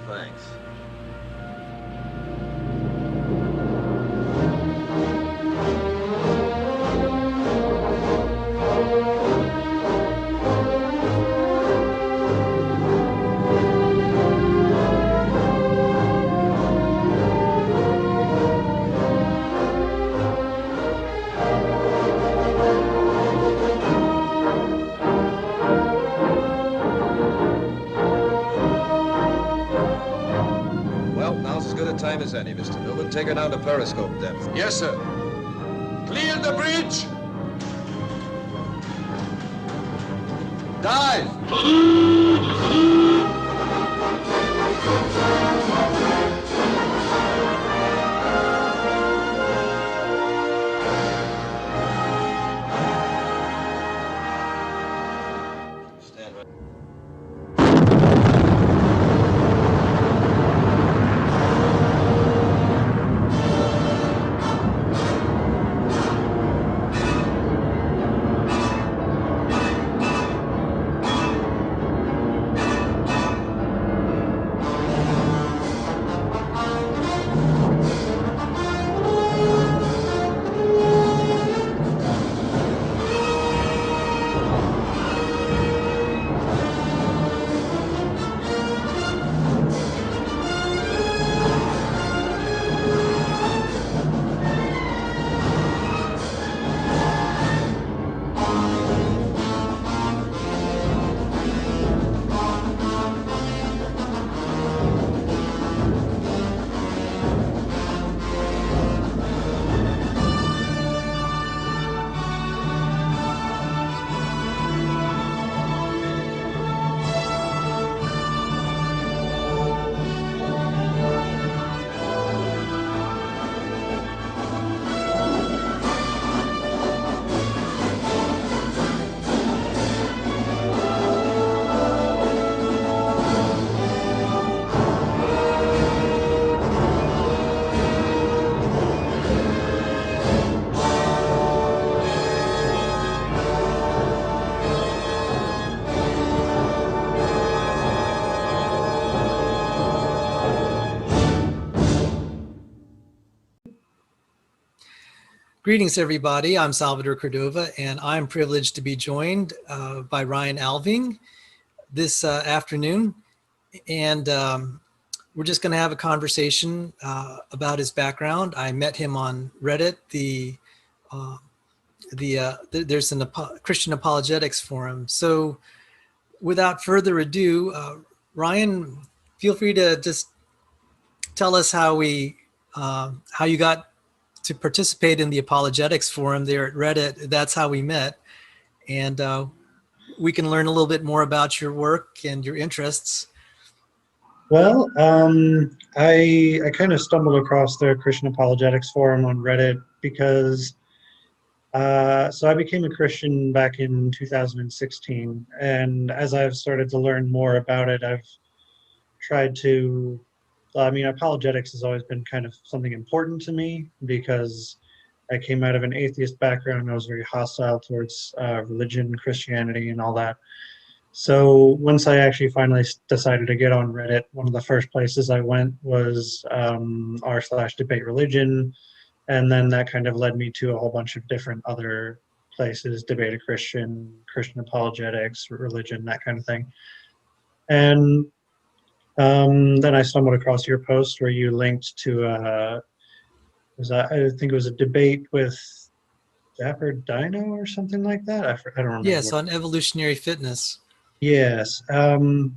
Thanks. Time as any, Mr. Newman. Take her down to periscope depth. Yes, sir. Clear the bridge. Dive. Stand right. Greetings, everybody. I'm Salvador Cordova, and I'm privileged to be joined by Ryan Alving this afternoon. And we're just going to have a conversation about his background. I met him on Reddit. There's a Christian apologetics forum. So without further ado, Ryan, feel free to just tell us how you got to participate in the apologetics forum there at Reddit. That's how we met. And we can learn a little bit more about your work and your interests. Well, I kind of stumbled across the Christian apologetics forum on Reddit because so I became a Christian back in 2016. And as I've started to learn more about it, I've tried to apologetics has always been kind of something important to me because I came out of an atheist background and I was very hostile towards religion, Christianity, and all that. So once I actually finally decided to get on Reddit, one of the first places I went was r/debate religion. And then that kind of led me to a whole bunch of different other places, Debate a Christian, Christian apologetics, religion, that kind of thing. And then I stumbled across your post where you linked to, I think it was a debate with Dapper Dino or something like that. I don't remember. Yes, on evolutionary fitness. Yes. And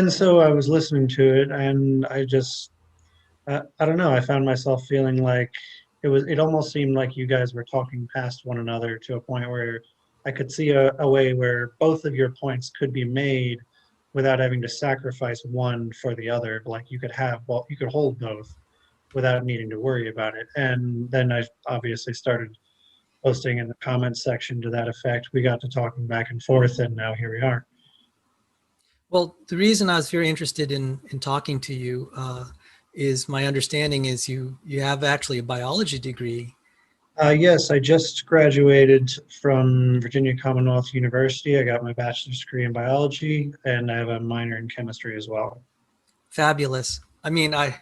so I was listening to it, and I just, I don't know, I found myself feeling like it almost seemed like you guys were talking past one another to a point where I could see a way where both of your points could be made without having to sacrifice one for the other. Like you could hold both without needing to worry about it. And then I obviously started posting in the comments section to that effect. We got to talking back and forth, and now here we are. Well, the reason I was very interested in talking to you is my understanding is you have actually a biology degree. Yes, I just graduated from Virginia Commonwealth University. I got my bachelor's degree in biology, and I have a minor in chemistry as well. fabulous. I mean, I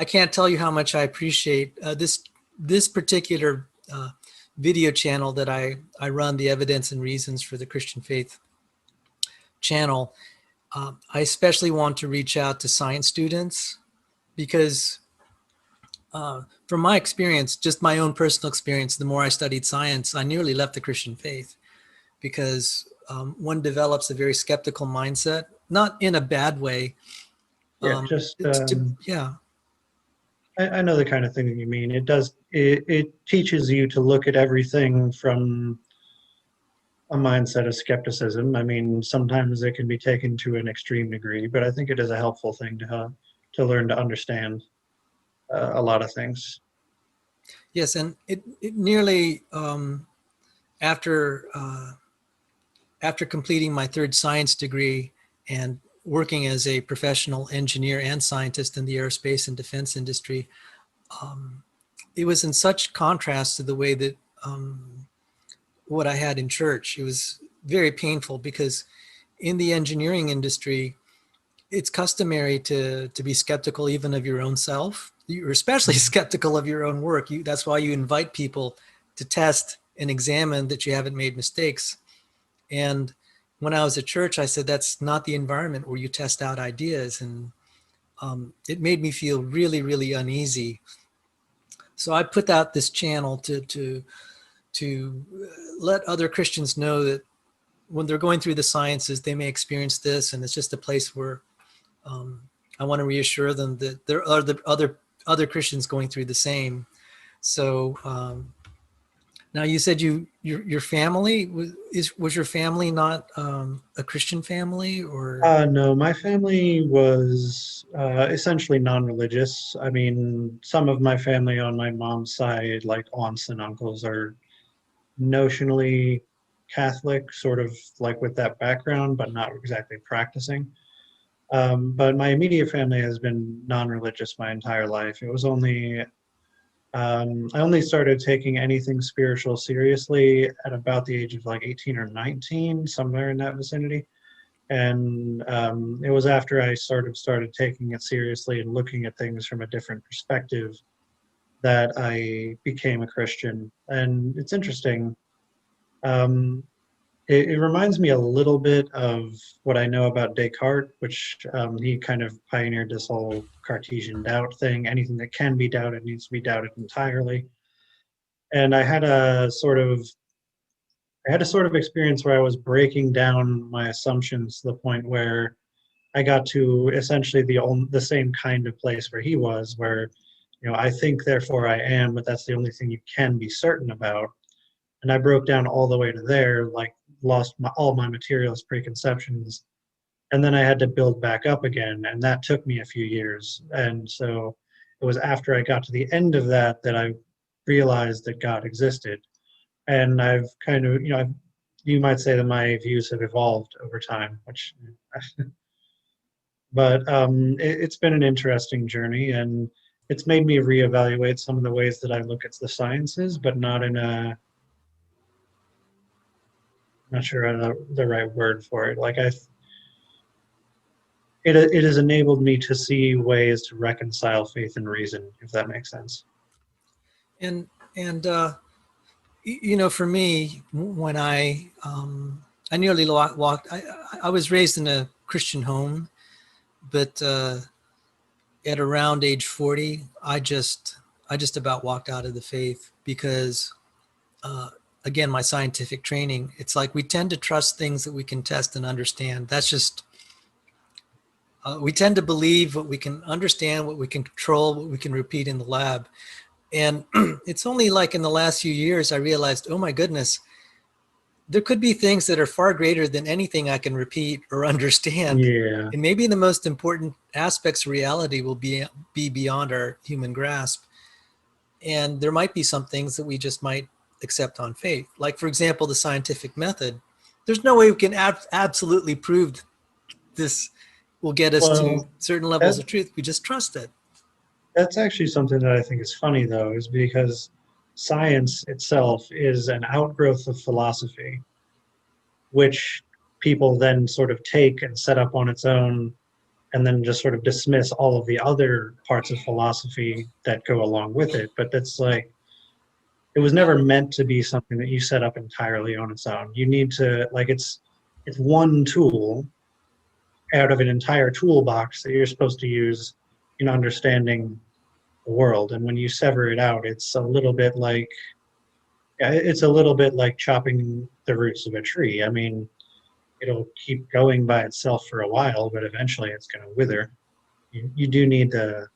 can't tell you how much I appreciate this particular video channel that I run, the Evidence and Reasons for the Christian Faith channel. I especially want to reach out to science students because from my experience, just my own personal experience, the more I studied science, I nearly left the Christian faith because one develops a very skeptical mindset, not in a bad way. Yeah. I know the kind of thing that you mean. It teaches you to look at everything from a mindset of skepticism. I mean, sometimes it can be taken to an extreme degree, but I think it is a helpful thing to learn to understand a lot of things. Yes, and it nearly after completing my third science degree and working as a professional engineer and scientist in the aerospace and defense industry, it was in such contrast to the way that what I had in church. It was very painful because in the engineering industry, it's customary to be skeptical even of your own self. You're especially skeptical of your own work. That's why you invite people to test and examine that you haven't made mistakes. And when I was at church, I said, that's not the environment where you test out ideas. And it made me feel really, really uneasy. So I put out this channel to let other Christians know that when they're going through the sciences, they may experience this, and it's just a place where I want to reassure them that there are other Christians going through the same. So now you said your family was your family not a Christian family, or? No, my family was essentially non-religious. I mean, some of my family on my mom's side, like aunts and uncles, are notionally Catholic, sort of like with that background, but not exactly practicing. But my immediate family has been non-religious my entire life. It was only I only started taking anything spiritual seriously at about the age of like 18 or 19, somewhere in that vicinity. And it was after I started taking it seriously and looking at things from a different perspective that I became a Christian. And it's interesting. It reminds me a little bit of what I know about Descartes, which he kind of pioneered this whole Cartesian doubt thing. Anything that can be doubted needs to be doubted entirely. And I had a sort of experience where I was breaking down my assumptions to the point where I got to essentially the same kind of place where he was, where, you know, I think therefore I am, but that's the only thing you can be certain about. And I broke down all the way to there, like lost all my materialist preconceptions, and then I had to build back up again, and that took me a few years. And so it was after I got to the end of that that I realized that God existed. And I've kind of, you might say that my views have evolved over time, which, but it's been an interesting journey, and it's made me reevaluate some of the ways that I look at the sciences, but not in a, not sure the right word for it. Like it has enabled me to see ways to reconcile faith and reason, if that makes sense. And you know, for me, when I nearly walked, I was raised in a Christian home, but at around age 40, I just about walked out of the faith because again, my scientific training, it's like we tend to trust things that we can test and understand. That's just, we tend to believe what we can understand, what we can control, what we can repeat in the lab. And it's only like in the last few years, I realized, oh my goodness, there could be things that are far greater than anything I can repeat or understand. Yeah. And maybe the most important aspects of reality will be beyond our human grasp. And there might be some things that we just might accept on faith. Like, for example, the scientific method. There's no way we can absolutely prove this will get us to certain levels of truth. We just trust it. That's actually something that I think is funny, though, is because science itself is an outgrowth of philosophy, which people then sort of take and set up on its own and then just sort of dismiss all of the other parts of philosophy that go along with it. But that's like, it was never meant to be something that you set up entirely on its own. You need to, like, it's one tool out of an entire toolbox that you're supposed to use in understanding the world. And when you sever it out, it's a little bit like, yeah, it's a little bit like chopping the roots of a tree. I mean, it'll keep going by itself for a while, but eventually it's going to wither. You do need the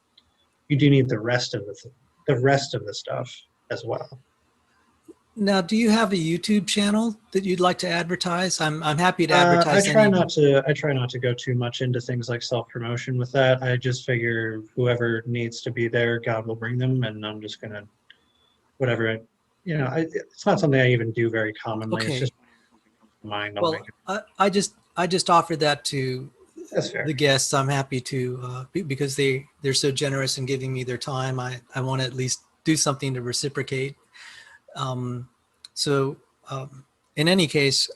rest of the stuff as well. Now, do you have a YouTube channel that you'd like to advertise? I'm happy to I advertise. try not to go too much into things like self-promotion with that. I just figure whoever needs to be there, God will bring them, and I'm just gonna whatever. It's not something I even do very commonly. Okay. It's just mind. Well, I just offered that to That's fair. the guests. I'm happy to because they're so generous in giving me their time. I want to at least do something to reciprocate. In any case,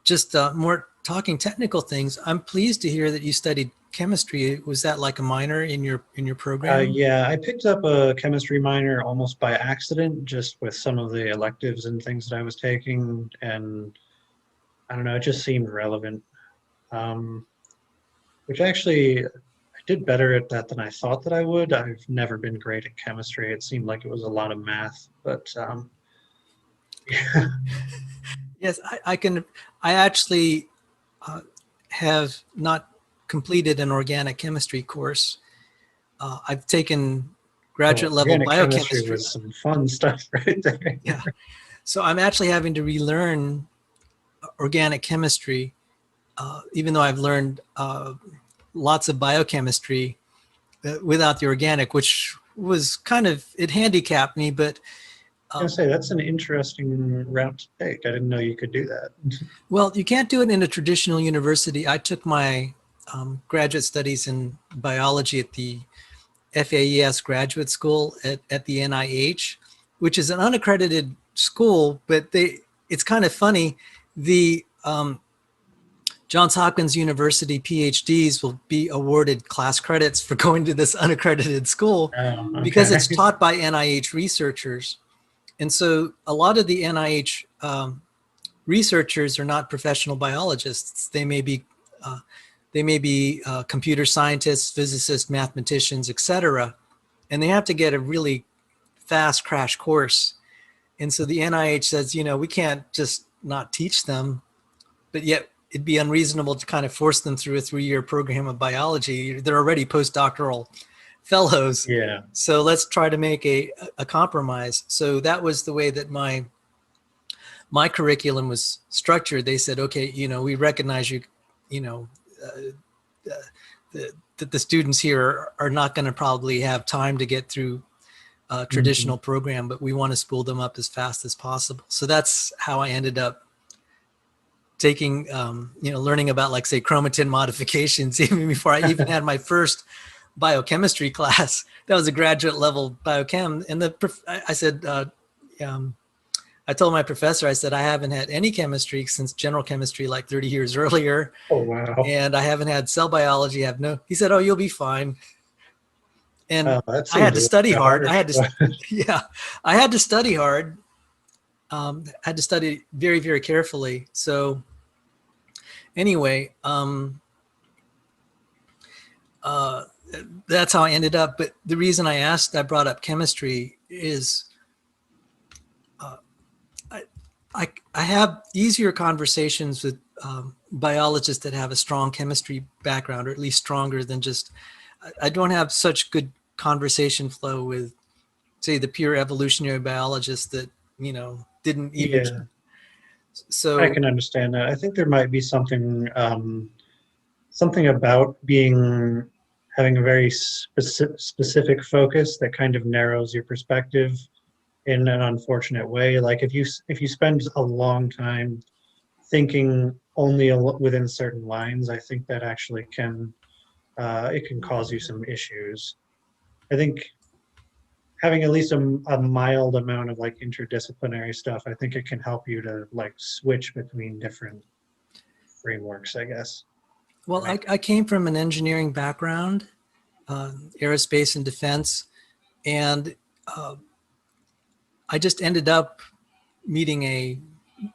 just more talking technical things. I'm pleased to hear that you studied chemistry. Was that like a minor in your program? Yeah, I picked up a chemistry minor almost by accident, just with some of the electives and things that I was taking, and I don't know, it just seemed relevant. Which actually, I did better at that than I thought that I would. I've never been great at chemistry. It seemed like it was a lot of math, but yeah. Yes, I actually have not completed an organic chemistry course. I've taken graduate level Organic chemistry biochemistry. was some fun stuff right there. Yeah. So I'm actually having to relearn organic chemistry, even though I've learned lots of biochemistry without the organic, which was it handicapped me, but I was gonna say, that's an interesting route to take. I didn't know you could do that. well, you can't do it in a traditional university. I took my graduate studies in biology at the FAES graduate school at the NIH, which is an unaccredited school, but it's kind of funny. The Johns Hopkins University PhDs will be awarded class credits for going to this unaccredited school because it's taught by NIH researchers. And so a lot of the NIH researchers are not professional biologists. They may be computer scientists, physicists, mathematicians, etc. And they have to get a really fast crash course. And so the NIH says, we can't just not teach them, but yet it'd be unreasonable to kind of force them through a 3-year program of biology. They're already postdoctoral fellows. Yeah. So let's try to make a compromise. So that was the way that my curriculum was structured. They said, okay, we recognize that the students here are not going to probably have time to get through a traditional program, but we want to spool them up as fast as possible. So that's how I ended up taking, learning about, like, say, chromatin modifications even before I even had my first biochemistry class. That was a graduate level biochem. And I said, I told my professor, I said, I haven't had any chemistry since general chemistry like 30 years earlier. Oh, wow. And I haven't had cell biology. He said, oh, you'll be fine. And I had to study hard. I had to study hard. Had to study very, very carefully. So anyway, that's how I ended up. But the reason I brought up chemistry is I have easier conversations with biologists that have a strong chemistry background, or at least stronger than just, I don't have such good conversation flow with, say, the pure evolutionary biologists that, didn't even. Yeah. So I can understand that. I think there might be something about having a very specific focus that kind of narrows your perspective in an unfortunate way. Like if you spend a long time thinking only within certain lines, I think that actually can cause you some issues. I think having at least a mild amount of like interdisciplinary stuff, I think it can help you to like switch between different frameworks, I guess. Well, I came from an engineering background, aerospace and defense, and I just ended up meeting a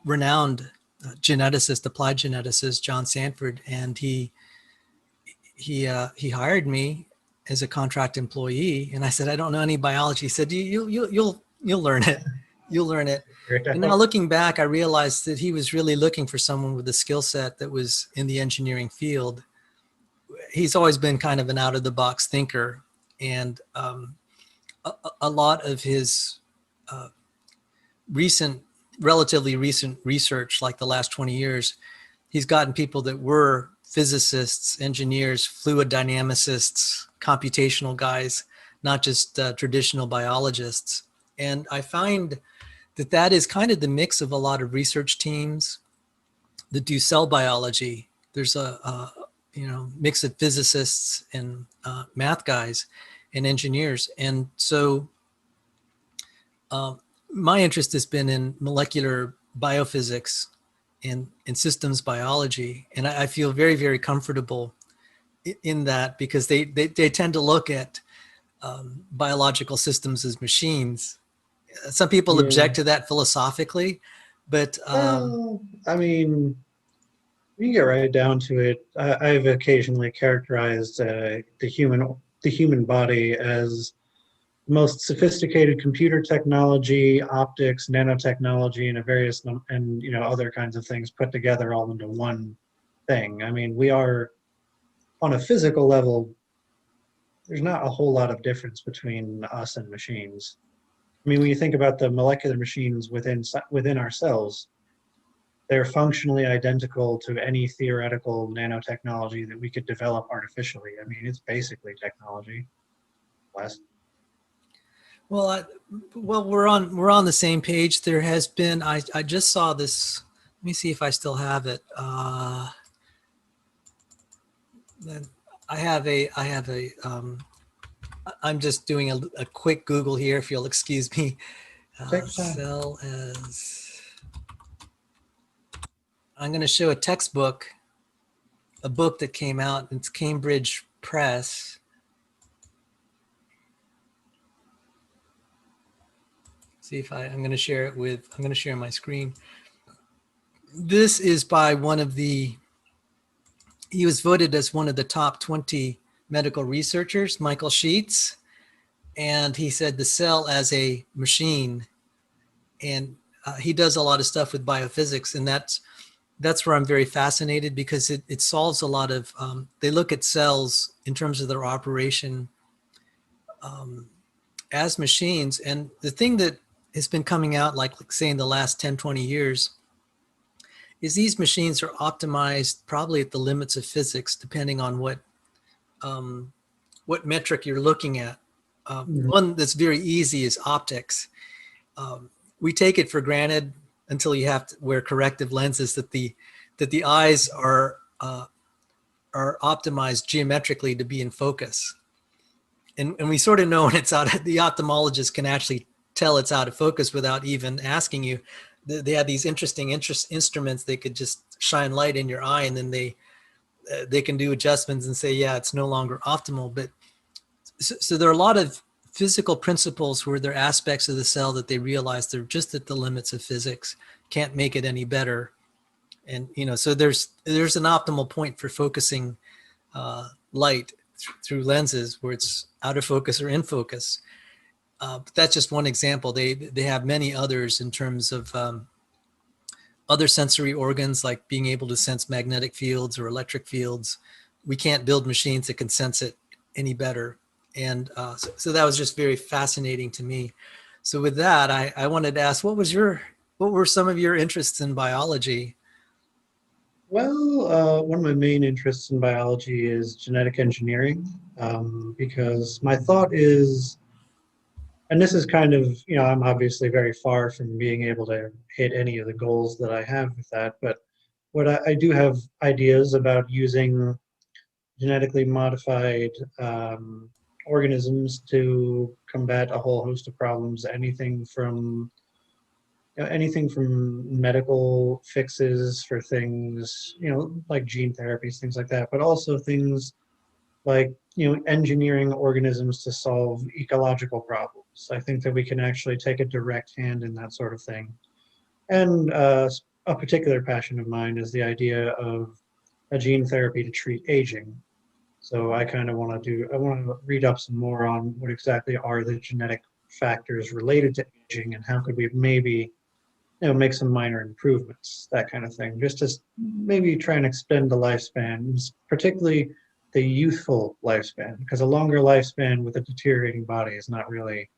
renowned geneticist, applied geneticist, John Sanford, and he hired me as a contract employee. And I said, I don't know any biology. He said, you'll learn it. You'll learn it. And now looking back, I realized that he was really looking for someone with a skill set that was in the engineering field. He's always been kind of an out of the box thinker, and a lot of his relatively recent research, like the last 20 years, he's gotten people that were physicists, engineers, fluid dynamicists, computational guys, not just traditional biologists. And I find that is kind of the mix of a lot of research teams that do cell biology. There's a mix of physicists and math guys and engineers. And so my interest has been in molecular biophysics and systems biology. And I feel very, very comfortable in that, because they tend to look at biological systems as machines. Some people object to that philosophically, but well, I mean, you get right down to it. I've occasionally characterized the human body as the most sophisticated computer technology, optics, nanotechnology, and other kinds of things put together all into one thing. I mean, we are, on a physical level, there's not a whole lot of difference between us and machines. I mean, when you think about the molecular machines within our cells, they're functionally identical to any theoretical nanotechnology that we could develop artificially. I mean, it's basically technology. Well, we're on the same page. There has been, I just saw this. Let me see if I still have it. I'm just doing a quick Google here, if you'll excuse me. Cell as, I'm going to show a textbook, a book that came out. It's Cambridge Press. See if I'm going to share it with, I'm going to share my screen. This is by he was voted as one of the top 20 medical researchers, Michael Sheets. And he said the cell as a machine. And he does a lot of stuff with biophysics. And that's where I'm very fascinated, because it solves a lot of, they look at cells in terms of their operation as machines. And the thing that has been coming out, like say in the last 10, 20 years, is these machines are optimized probably at the limits of physics, depending on what metric you're looking at. One that's very easy is optics. We take it for granted until you have to wear corrective lenses that the eyes are optimized geometrically to be in focus. And we sort of know when it's out, the ophthalmologist can actually tell it's out of focus without even asking you. They have these interesting instruments. They could just shine light in your eye, and then they can do adjustments and say, yeah, it's no longer optimal. But so there are a lot of physical principles where there are aspects of the cell that they realize they're just at the limits of physics, can't make it any better. And, so there's an optimal point for focusing light through lenses where it's out of focus or in focus. But that's just one example. They have many others in terms of other sensory organs, like being able to sense magnetic fields or electric fields. We can't build machines that can sense it any better. And so that was just very fascinating to me. So with that, I wanted to ask, what were some of your interests in biology? Well, one of my main interests in biology is genetic engineering, because my thought is, and this is kind of, I'm obviously very far from being able to hit any of the goals that I have with that, but what I do have ideas about using genetically modified organisms to combat a whole host of problems, anything from anything from medical fixes for things, like gene therapies, things like that, but also things like, engineering organisms to solve ecological problems. I think that we can actually take a direct hand in that sort of thing. And a particular passion of mine is the idea of a gene therapy to treat aging. So I kind of I want to read up some more on what exactly are the genetic factors related to aging and how could we maybe, make some minor improvements, that kind of thing, just to maybe try and extend the lifespan, particularly the youthful lifespan, because a longer lifespan with a deteriorating body is not really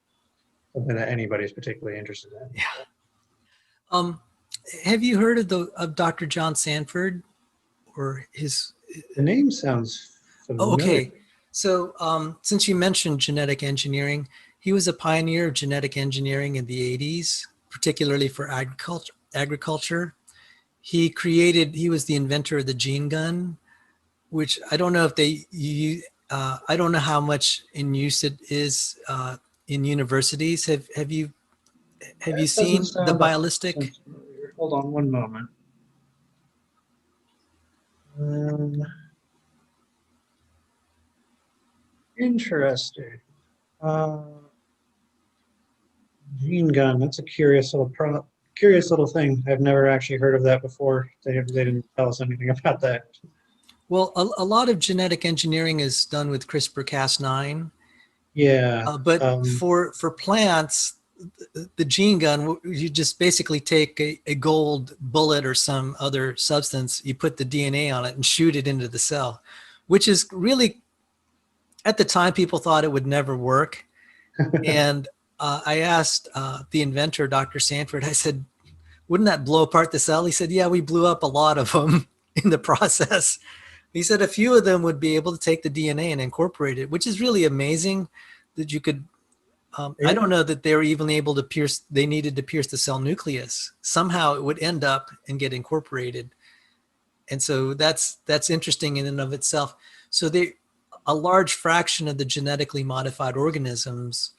something that anybody's particularly interested in. Yeah. Have you heard of Dr. John Sanford or his? The name sounds familiar. Oh, okay. So since you mentioned genetic engineering, he was a pioneer of genetic engineering in the 80s, particularly for agriculture. He was the inventor of the gene gun, which I don't know if I don't know how much in use it is in universities. Have you seen the ballistic? Hold on one moment. Interesting. Gene gun. That's a curious little thing. I've never actually heard of that before. They didn't tell us anything about that. Well, a lot of genetic engineering is done with CRISPR-Cas9. Yeah. But for plants, the gene gun, you just basically take a gold bullet or some other substance, you put the DNA on it and shoot it into the cell, which is really, at the time, people thought it would never work. And I asked the inventor, Dr. Sanford, I said, wouldn't that blow apart the cell? He said, yeah, we blew up a lot of them in the process. He said a few of them would be able to take the DNA and incorporate it, which is really amazing that you could. I don't know that they were even able to they needed to pierce the cell nucleus. Somehow it would end up and get incorporated. And so that's interesting in and of itself. So a large fraction of the genetically modified organisms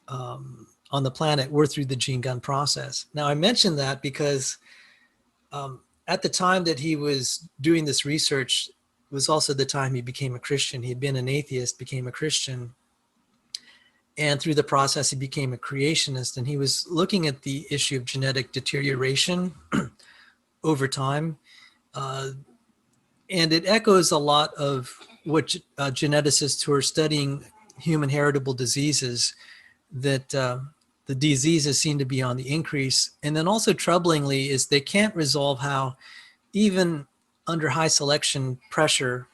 on the planet were through the gene gun process. Now I mentioned that because at the time that he was doing this research was also the time he became a Christian. He'd been an atheist, became a Christian. And through the process, he became a creationist, and he was looking at the issue of genetic deterioration over time. And it echoes a lot of what geneticists who are studying human heritable diseases, that the diseases seem to be on the increase. And then also troublingly is they can't resolve how even under high selection pressure,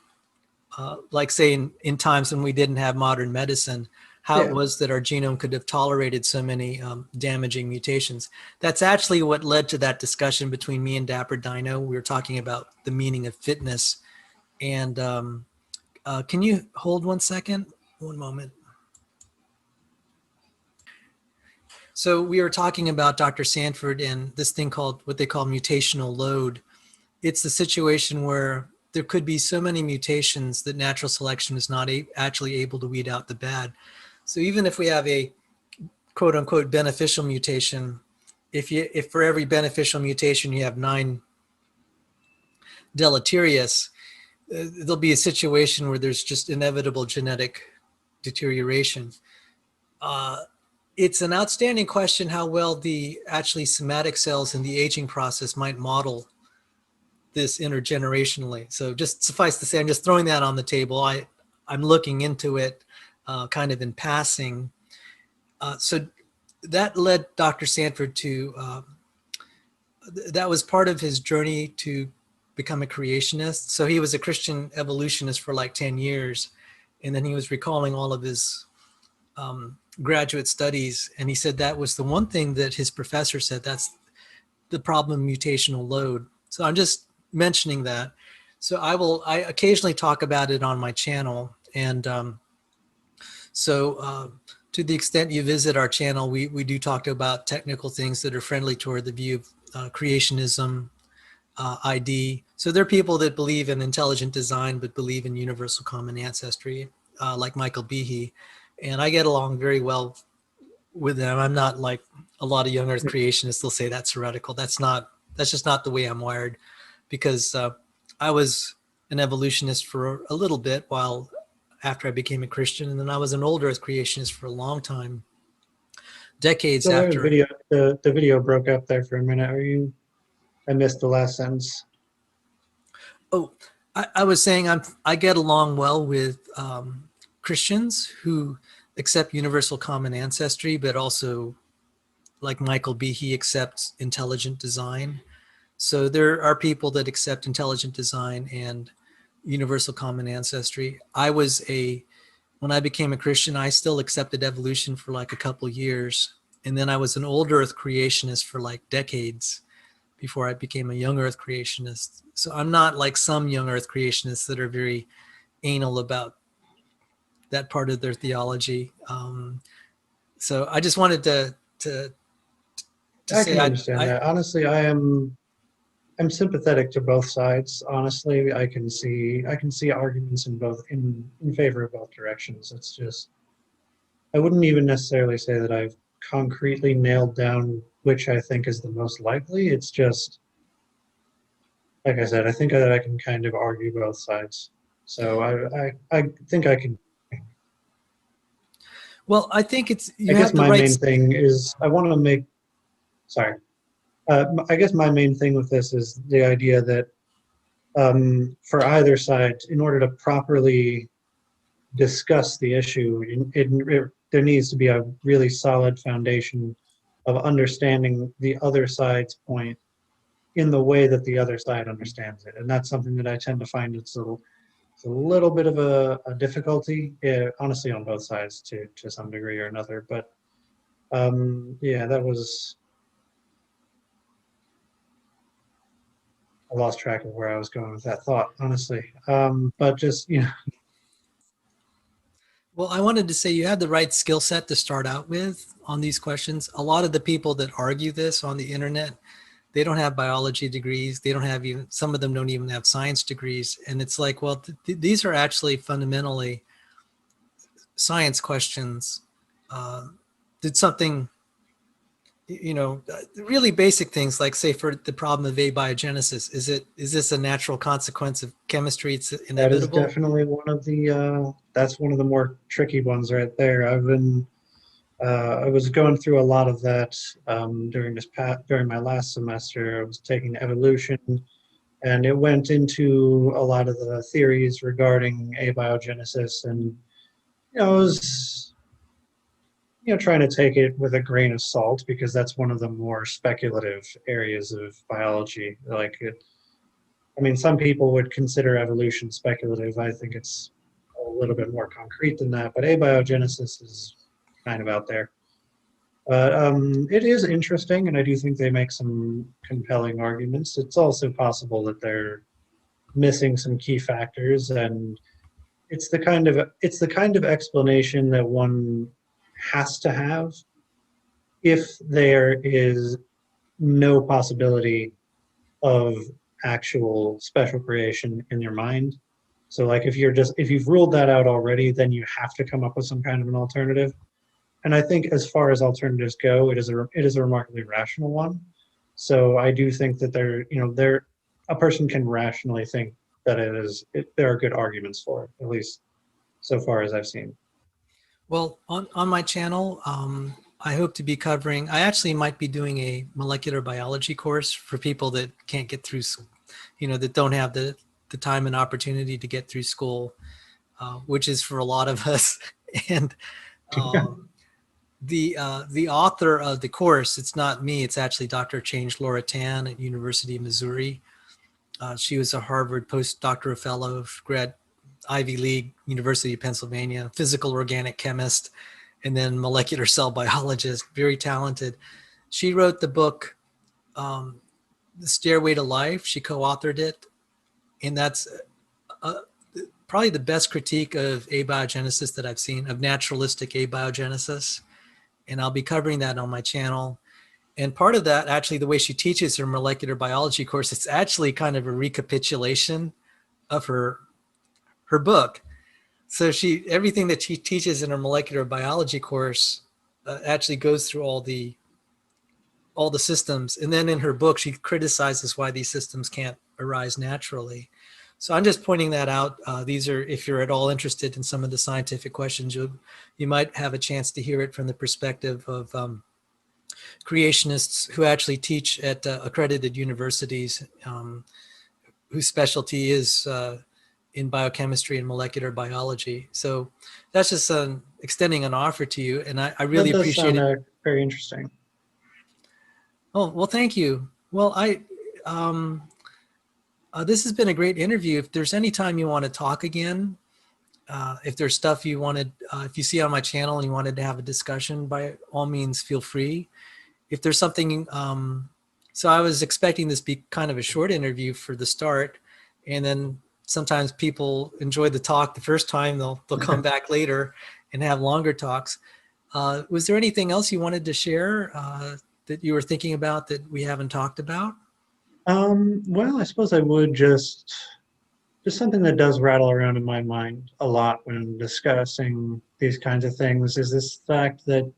like say in times when we didn't have modern medicine, how it was that our genome could have tolerated so many damaging mutations. That's actually what led to that discussion between me and Dapper Dino. We were talking about the meaning of fitness. And can you hold 1 second? One moment. So we were talking about Dr. Sanford and this thing called what they call mutational load. It's the situation where there could be so many mutations that natural selection is not actually able to weed out the bad. So even if we have a quote unquote beneficial mutation, if for every beneficial mutation you have 9 deleterious, there'll be a situation where there's just inevitable genetic deterioration. It's an outstanding question how well the actually somatic cells in the aging process might model this intergenerationally. So just suffice to say, I'm just throwing that on the table. I'm looking into it kind of in passing. So that led Dr. Sanford to, that was part of his journey to become a creationist. So he was a Christian evolutionist for like 10 years. And then he was recalling all of his graduate studies. And he said that was the one thing that his professor said, that's the problem of mutational load. So I'm just mentioning that. So I occasionally talk about it on my channel. And so to the extent you visit our channel, we do talk about technical things that are friendly toward the view of creationism, ID. So there are people that believe in intelligent design, but believe in universal common ancestry, like Michael Behe. And I get along very well with them. I'm not like a lot of young Earth creationists will say that's heretical. That's just not the way I'm wired, because I was an evolutionist for a little bit while after I became a Christian, and then I was an old Earth creationist for a long time, decades So after. the video broke up there for a minute. I missed the last sentence. Oh, I was saying I get along well with Christians who accept universal common ancestry, but also, like Michael B., he accepts intelligent design. So there are people that accept intelligent design and universal common ancestry. When I became a Christian, I still accepted evolution for like a couple years. And then I was an old Earth creationist for like decades before I became a young Earth creationist. So I'm not like some young Earth creationists that are very anal about that part of their theology. So I just wanted to I say can understand that. Honestly, I'm sympathetic to both sides. Honestly, I can see arguments in favor of both directions. It's just I wouldn't even necessarily say that I've concretely nailed down which I think is the most likely. It's just like I said, I think that I can kind of argue both sides. So I think I can. Well, I think I guess my main thing is I want to make. Sorry. I guess my main thing with this is the idea that for either side, in order to properly discuss the issue, there needs to be a really solid foundation of understanding the other side's point in the way that the other side understands it. And that's something that I tend to find it's a little bit of a difficulty, honestly, on both sides to some degree or another. But yeah, that was. I lost track of where I was going with that thought, honestly. But just, Well, I wanted to say you had the right skill set to start out with on these questions. A lot of the people that argue this on the internet, they don't have biology degrees. They don't have some of them don't even have science degrees. And it's like, well, these are actually fundamentally science questions. Did something, really basic things like, say, for the problem of abiogenesis, is this a natural consequence of chemistry? It's inevitable. that is definitely that's one of the more tricky ones right there. I was going through a lot of that during my last semester. I was taking evolution, and it went into a lot of the theories regarding abiogenesis, and it was trying to take it with a grain of salt because that's one of the more speculative areas of biology. Some people would consider evolution speculative. I think it's a little bit more concrete than that, but abiogenesis is kind of out there. But it is interesting, and I do think they make some compelling arguments. It's also possible that they're missing some key factors, and it's the kind of explanation that one has to have if there is no possibility of actual special creation in your mind. So like if you've ruled that out already, then you have to come up with some kind of an alternative. And I think as far as alternatives go, it is a remarkably rational one. So I do think that a person can rationally think that there are good arguments for it, at least so far as I've seen. Well, on my channel, I hope to be covering, I actually might be doing a molecular biology course for people that can't get through, that don't have the time and opportunity to get through school, which is for a lot of us. And the author of the course, it's not me, it's actually Dr. Change Laura Tan at University of Missouri. She was a Harvard postdoctoral fellow, grad Ivy League, University of Pennsylvania, physical organic chemist, and then molecular cell biologist, very talented. She wrote the book, The Stairway to Life. She co-authored it. And that's probably the best critique of abiogenesis that I've seen, of naturalistic abiogenesis. And I'll be covering that on my channel. And part of that, actually, the way she teaches her molecular biology course, it's actually kind of a recapitulation of her book. So everything that she teaches in her molecular biology course, actually goes through all the systems, and then in her book she criticizes why these systems can't arise naturally. So I'm just pointing that out. These are, if you're at all interested in some of the scientific questions, you might have a chance to hear it from the perspective of creationists who actually teach at accredited universities, whose specialty is in biochemistry and molecular biology. So that's just extending an offer to you, and I really That does appreciate sound it. very interesting. Oh, well, thank you. Well, this has been a great interview. If there's any time you want to talk again, if there's stuff you wanted, if you see on my channel and you wanted to have a discussion, by all means, feel free. If there's something, so I was expecting this to be kind of a short interview for the start, and then sometimes people enjoy the talk the first time, they'll come back later and have longer talks. Was there anything else you wanted to share that you were thinking about that we haven't talked about? Well, I suppose I would just something that does rattle around in my mind a lot when discussing these kinds of things is this fact that,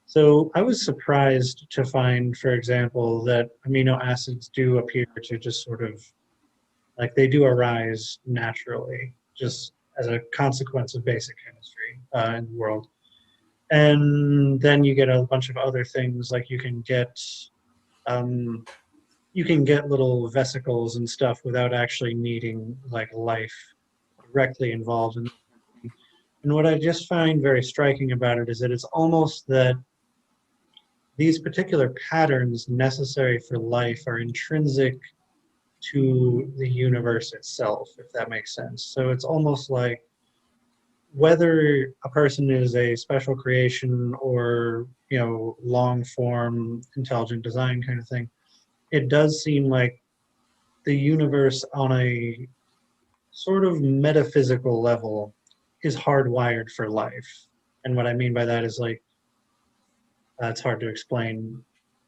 so I was surprised to find, for example, that amino acids do appear to just sort of, like, they do arise naturally, just as a consequence of basic chemistry in the world. And then you get a bunch of other things, like you can get little vesicles and stuff without actually needing like life directly involved in it. And what I just find very striking about it is that it's almost that these particular patterns necessary for life are intrinsic to the universe itself, if that makes sense. So it's almost like whether a person is a special creation or, long form intelligent design kind of thing, it does seem like the universe on a sort of metaphysical level is hardwired for life. And what I mean by that is, like, it's hard to explain.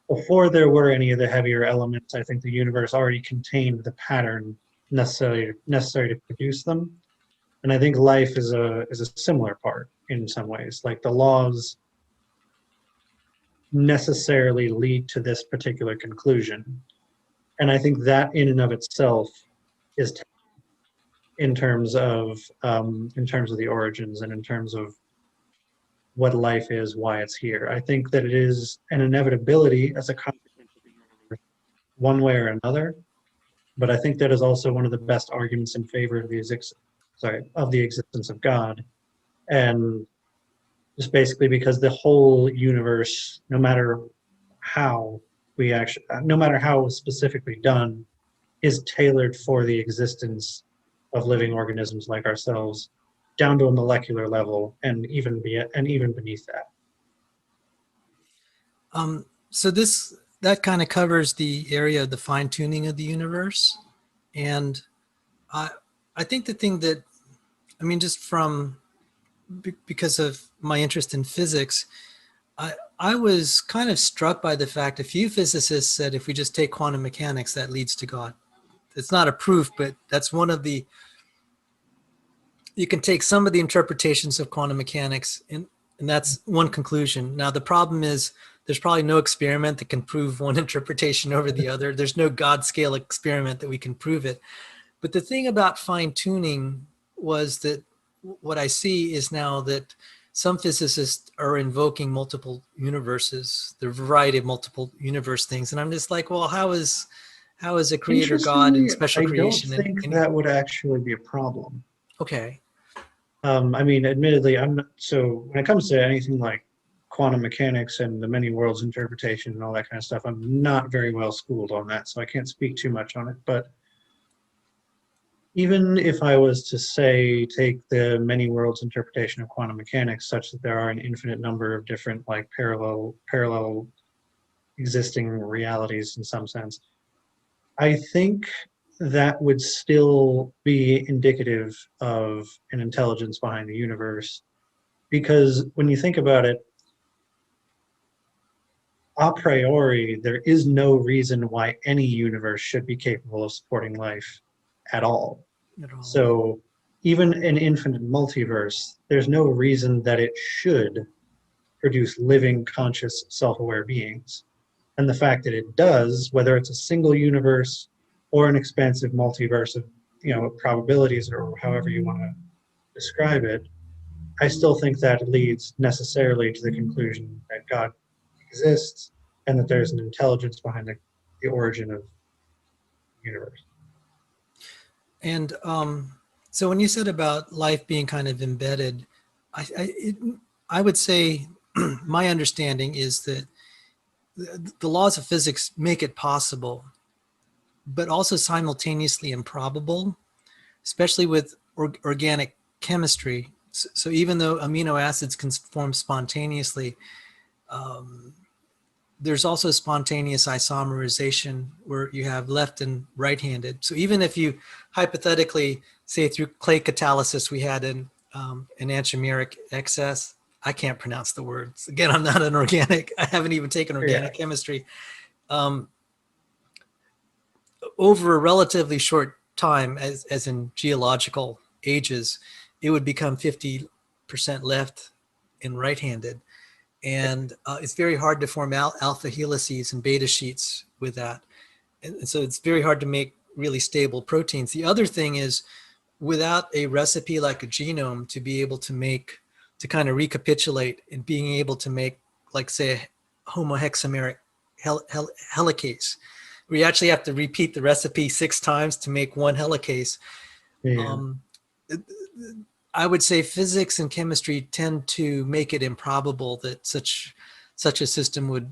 Before there were any of the heavier elements, I think the universe already contained the pattern necessary to produce them. And I think life is a similar part in some ways. Like, the laws necessarily lead to this particular conclusion. And I think that in and of itself is in terms of the origins and in terms of what life is, why it's here. I think that it is an inevitability as a consequence of the universe, one way or another. But I think that is also one of the best arguments in favor of the existence of God, and just basically because the whole universe, no matter how specifically done, is tailored for the existence of living organisms like ourselves, down to a molecular level, and even beneath that. So that kind of covers the area of the fine tuning of the universe, and I think the thing that, just because of my interest in physics, I was kind of struck by the fact a few physicists said if we just take quantum mechanics, that leads to God. It's not a proof, but that's one of the, you can take some of the interpretations of quantum mechanics and that's one conclusion. Now, the problem is there's probably no experiment that can prove one interpretation over the other. There's no God scale experiment that we can prove it. But the thing about fine tuning was that what I see is now that some physicists are invoking multiple universes, the variety of multiple universe things. And I'm just like, well, how is a creator God and special creation? I don't think that would actually be a problem. Okay. Admittedly, I'm not, so when it comes to anything like quantum mechanics and the many worlds interpretation and all that kind of stuff, I'm not very well schooled on that, so I can't speak too much on it. But even if I was to say, take the many worlds interpretation of quantum mechanics such that there are an infinite number of different, like, parallel existing realities in some sense, I think that would still be indicative of an intelligence behind the universe. Because when you think about it, a priori, there is no reason why any universe should be capable of supporting life at all. So even an infinite multiverse, there's no reason that it should produce living, conscious, self-aware beings. And the fact that it does, whether it's a single universe or an expansive multiverse of, probabilities, or however you want to describe it, I still think that leads necessarily to the conclusion that God exists and that there's an intelligence behind the origin of the universe. And so when you said about life being kind of embedded, I would say my understanding is that the laws of physics make it possible, but also simultaneously improbable, especially with organic chemistry. So even though amino acids can form spontaneously, there's also spontaneous isomerization where you have left and right-handed. So even if you hypothetically say through clay catalysis we had an enantiomeric excess, I can't pronounce the words. Again, I'm not an organic. I haven't even taken organic chemistry. Over a relatively short time, as in geological ages, it would become 50% left and right-handed. And it's very hard to form alpha helices and beta sheets with that. And so it's very hard to make really stable proteins. The other thing is, without a recipe like a genome to be able to make, to kind of recapitulate and being able to make, like say, a homohexameric helicase, we actually have to repeat the recipe 6 times to make one helicase. Yeah. I would say physics and chemistry tend to make it improbable that such a system would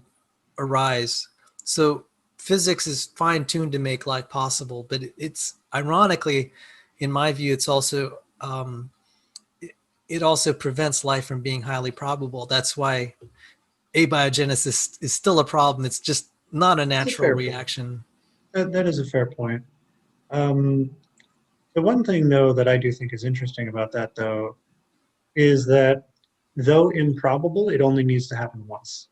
arise. So physics is fine-tuned to make life possible, but it's ironically, in my view, it's also it also prevents life from being highly probable. That's why abiogenesis is still a problem. It's just not a natural reaction. That is a fair point. The one thing, though, that I do think is interesting about that, though, is that though improbable, it only needs to happen once,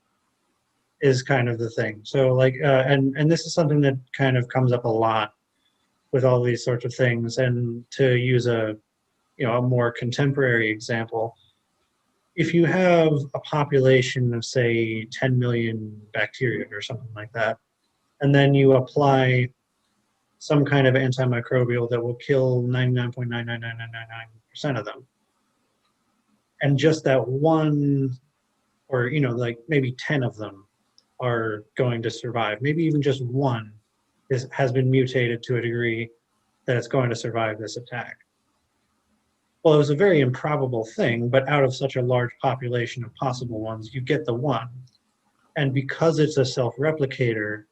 is kind of the thing. So, like, and this is something that kind of comes up a lot with all these sorts of things. And to use a more contemporary example, if you have a population of, say, 10 million bacteria or something like that, and then you apply some kind of antimicrobial that will kill 99.99999% of them, and just that one, or like maybe 10 of them are going to survive, maybe even just one has been mutated to a degree that it's going to survive this attack. Well, it was a very improbable thing, but out of such a large population of possible ones, you get the one. And because it's a self-replicator,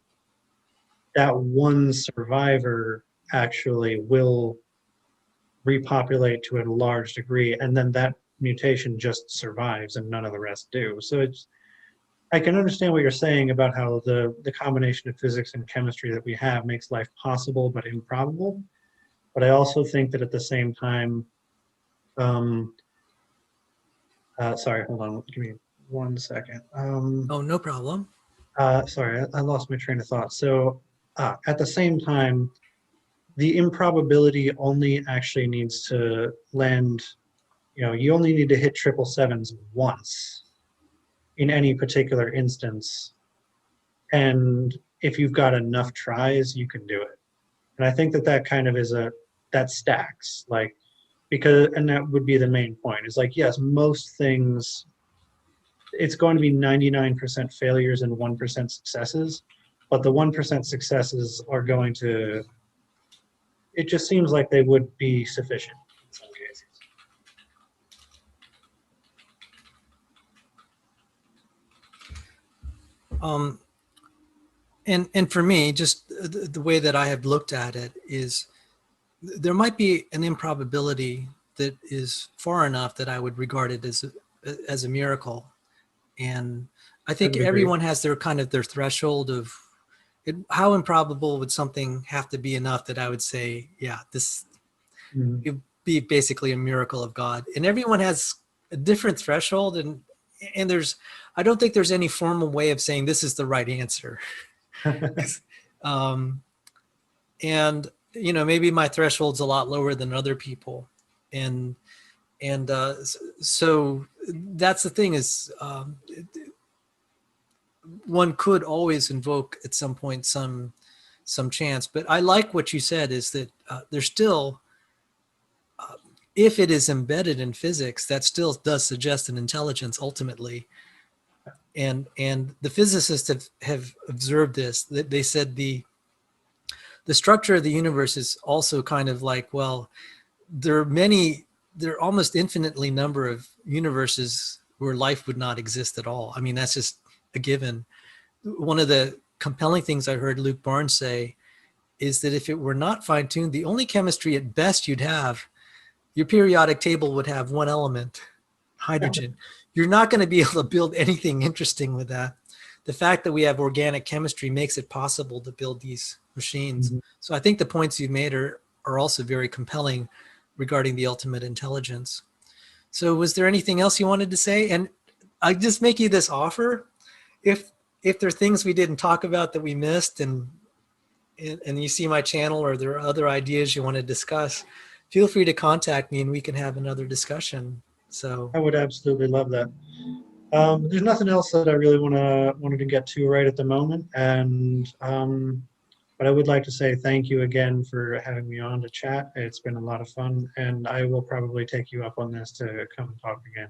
that one survivor actually will repopulate to a large degree, and then that mutation just survives and none of the rest do. So I can understand what you're saying about how the combination of physics and chemistry that we have makes life possible but improbable. But I also think that at the same time, sorry, hold on, give me 1 second. Oh, no problem. Sorry, I lost my train of thought. So at the same time, the improbability only actually needs to land, you only need to hit 777s once in any particular instance. And if you've got enough tries, you can do it. And I think that kind of is that stacks, like, because, and that would be the main point, is like, yes, most things, it's going to be 99% failures and 1% successes, but the 1% successes are going to, it just seems like they would be sufficient in some cases. And for me, just the way that I have looked at it is, there might be an improbability that is far enough that I would regard it as a miracle. And I think everyone has their kind of their threshold of how improbable would something have to be enough that I would say, yeah, this would be basically a miracle of God. And everyone has a different threshold, and I don't think there's any formal way of saying this is the right answer. And maybe my threshold's a lot lower than other people, and And so that's the thing is, one could always invoke at some point some chance. But I like what you said is that there's still, if it is embedded in physics, that still does suggest an intelligence ultimately. And the physicists have observed this. That they said the structure of the universe is also kind of like, well, there are almost infinitely number of universes where life would not exist at all. I mean, that's just a given. One of the compelling things I heard Luke Barnes say is that if it were not fine-tuned, the only chemistry at best you'd have, your periodic table would have one element, hydrogen. You're not going to be able to build anything interesting with that. The fact that we have organic chemistry makes it possible to build these machines. Mm-hmm. So I think the points you've made are also very compelling regarding the ultimate intelligence. So was there anything else you wanted to say? And I just make you this offer. If there are things we didn't talk about that we missed and you see my channel or there are other ideas you want to discuss, feel free to contact me and we can have another discussion. So I would absolutely love that. There's nothing else that I really wanted to get to right at the moment, and but I would like to say thank you again for having me on to chat. It's been a lot of fun, and I will probably take you up on this to come and talk again.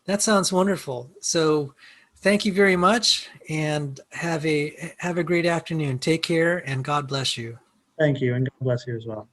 That sounds wonderful. So thank you very much, and have a great afternoon. Take care, and God bless you. Thank you, and God bless you as well.